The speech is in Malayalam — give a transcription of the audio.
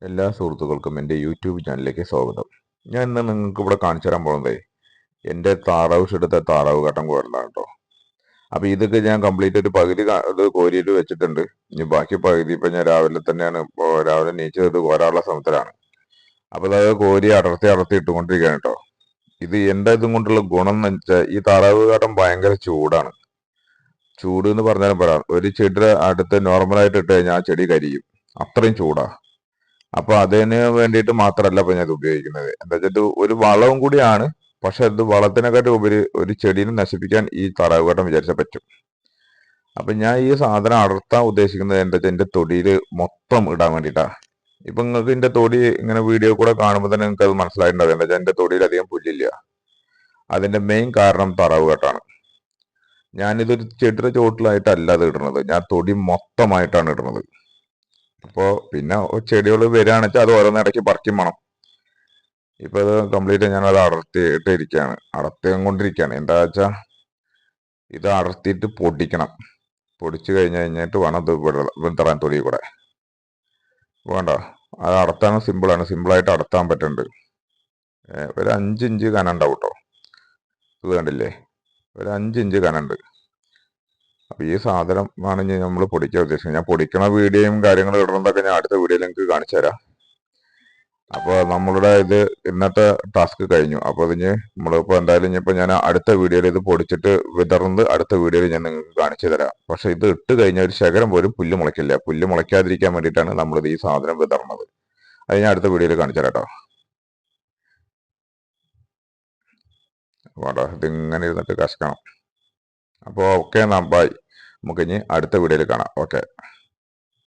എല്ലാ സുഹൃത്തുക്കൾക്കും എൻ്റെ യൂട്യൂബ് ചാനലിലേക്ക് സ്വാഗതം. ഞാൻ ഇന്ന് നിങ്ങൾക്ക് ഇവിടെ കാണിച്ചു തരാൻ പോകുന്നത് എൻ്റെ താറാവ് ഷെഡത്തെ താറാവ് കാട്ടം കോരലാണ് കേട്ടോ. അപ്പോൾ ഇതൊക്കെ ഞാൻ കംപ്ലീറ്റ് ഒരു പകുതി ഇത് കോരിയിട്ട് വെച്ചിട്ടുണ്ട്. ഇനി ബാക്കി പകുതി ഇപ്പം ഞാൻ രാവിലെ തന്നെയാണ് രാവിലെ നീച്ചത് ഇത് കോരാനുള്ള ശ്രമത്തിലാണ്. അപ്പോൾ അത് കോരി അടർത്തി ഇട്ടുകൊണ്ടിരിക്കുകയാണ് കേട്ടോ. ഇത് എൻ്റെ ഇതും കൊണ്ടുള്ള ഗുണം എന്ന് വെച്ചാൽ ഈ താറാവ് കാട്ടം ഭയങ്കര ചൂടാണ്. ചൂട് എന്ന് പറഞ്ഞാലും പറയാം, ഒരു ചെടിയുടെ അടുത്ത് നോർമലായിട്ട് ഇട്ട് കഴിഞ്ഞാൽ ആ ചെടി കരിയും, അത്രയും ചൂടാ. അപ്പൊ അതിന് വേണ്ടിയിട്ട് മാത്രമല്ല ഇപ്പൊ ഞാൻ ഇത് ഉപയോഗിക്കുന്നത്. എന്താ വെച്ചാൽ ഇത് ഒരു വളവും കൂടിയാണ്. പക്ഷെ ഇത് വളത്തിനെക്കാട്ടും ഉപരി ഒരു ചെടീനെ നശിപ്പിക്കാൻ ഈ താറാവുകാട്ടം വിചാരിച്ചാൽ പറ്റും. അപ്പൊ ഞാൻ ഈ സാധനം അടർത്താൻ ഉദ്ദേശിക്കുന്നത് എന്താ വെച്ചാൽ എന്റെ തൊടിയിൽ മൊത്തം ഇടാൻ വേണ്ടിയിട്ടാ. ഇപ്പൊ നിങ്ങൾക്ക് എന്റെ തൊടി ഇങ്ങനെ വീഡിയോ കൂടെ കാണുമ്പോൾ തന്നെ നിങ്ങൾക്ക് അത് മനസ്സിലായിട്ടുണ്ടാവും. എന്താ വെച്ചാൽ എന്റെ തൊടിയിൽ അധികം പുല്ലില്ല. അതിന്റെ മെയിൻ കാരണം താറാവുകാട്ടാണ്. ഞാനിതൊരു ചെടിയുടെ ചോട്ടിലായിട്ടല്ല അത് ഇടുന്നത്, ഞാൻ തൊടി മൊത്തമായിട്ടാണ് ഇടുന്നത്. അപ്പോ പിന്നെ ചെടികൾ വരികയാണെന്ന് വെച്ചാൽ അത് ഓരോന്ന് ഇടയ്ക്ക് പറിക്കും വേണം. ഇപ്പൊ ഇത് കംപ്ലീറ്റ് ഞാൻ അത് അടർത്തിക്കൊണ്ടിരിക്കുകയാണ്. എന്താ വെച്ചാ ഇത് അടർത്തിയിട്ട് പൊടിക്കണം. പൊടിച്ചു കഴിഞ്ഞിട്ട് വേണം ഇത് വിതറാൻ തൊടി കൂടെ. വേണ്ട, അത് അടർത്താൻ സിമ്പിളായിട്ട് അടർത്താൻ പറ്റുന്നുണ്ട്. ഒരു 5 ഇഞ്ച് കനം ഉണ്ടാവും കേട്ടോ. ഇത് കണ്ടില്ലേ, ഒരു 5 ഇഞ്ച് കനുണ്ട്. അപ്പൊ ഈ സാധനം ആണ് നമ്മൾ പൊടിക്കാൻ ഉദ്ദേശിക്കുന്നത്. ഞാൻ പൊടിക്കണ വീഡിയോയും കാര്യങ്ങളും ഇടുന്നതൊക്കെ ഞാൻ അടുത്ത വീഡിയോയിൽ നിങ്ങൾക്ക് കാണിച്ചു തരാം. അപ്പോൾ നമ്മളുടെ ഇത് ഇന്നത്തെ ടാസ്ക് കഴിഞ്ഞു. അപ്പോൾ ഇതിന് നമ്മളിപ്പോൾ എന്തായാലും ഇനിയിപ്പോൾ ഞാൻ അടുത്ത വീഡിയോയിൽ ഇത് പൊടിച്ചിട്ട് വിതർന്ന് അടുത്ത വീഡിയോയിൽ ഞാൻ നിങ്ങൾക്ക് കാണിച്ചു തരാം. പക്ഷെ ഇത് ഇട്ട് കഴിഞ്ഞാൽ ഒരു ശകലം പോലും പുല്ല് മുളയ്ക്കില്ല. പുല്ല് മുളയ്ക്കാതിരിക്കാൻ വേണ്ടിയിട്ടാണ് നമ്മളിത് ഈ സാധനം വിതർന്നത്. അത് ഞാൻ അടുത്ത വീഡിയോയിൽ കാണിച്ചു തരാം കേട്ടോ. വേണ്ട, ഇതിങ്ങനെ ഇരുന്നിട്ട് കശക്കണം. അപ്പോൾ ഓക്കെ, ബൈ. നമുക്കിനി അടുത്ത വീഡിയോയിൽ കാണാം. ഓക്കെ.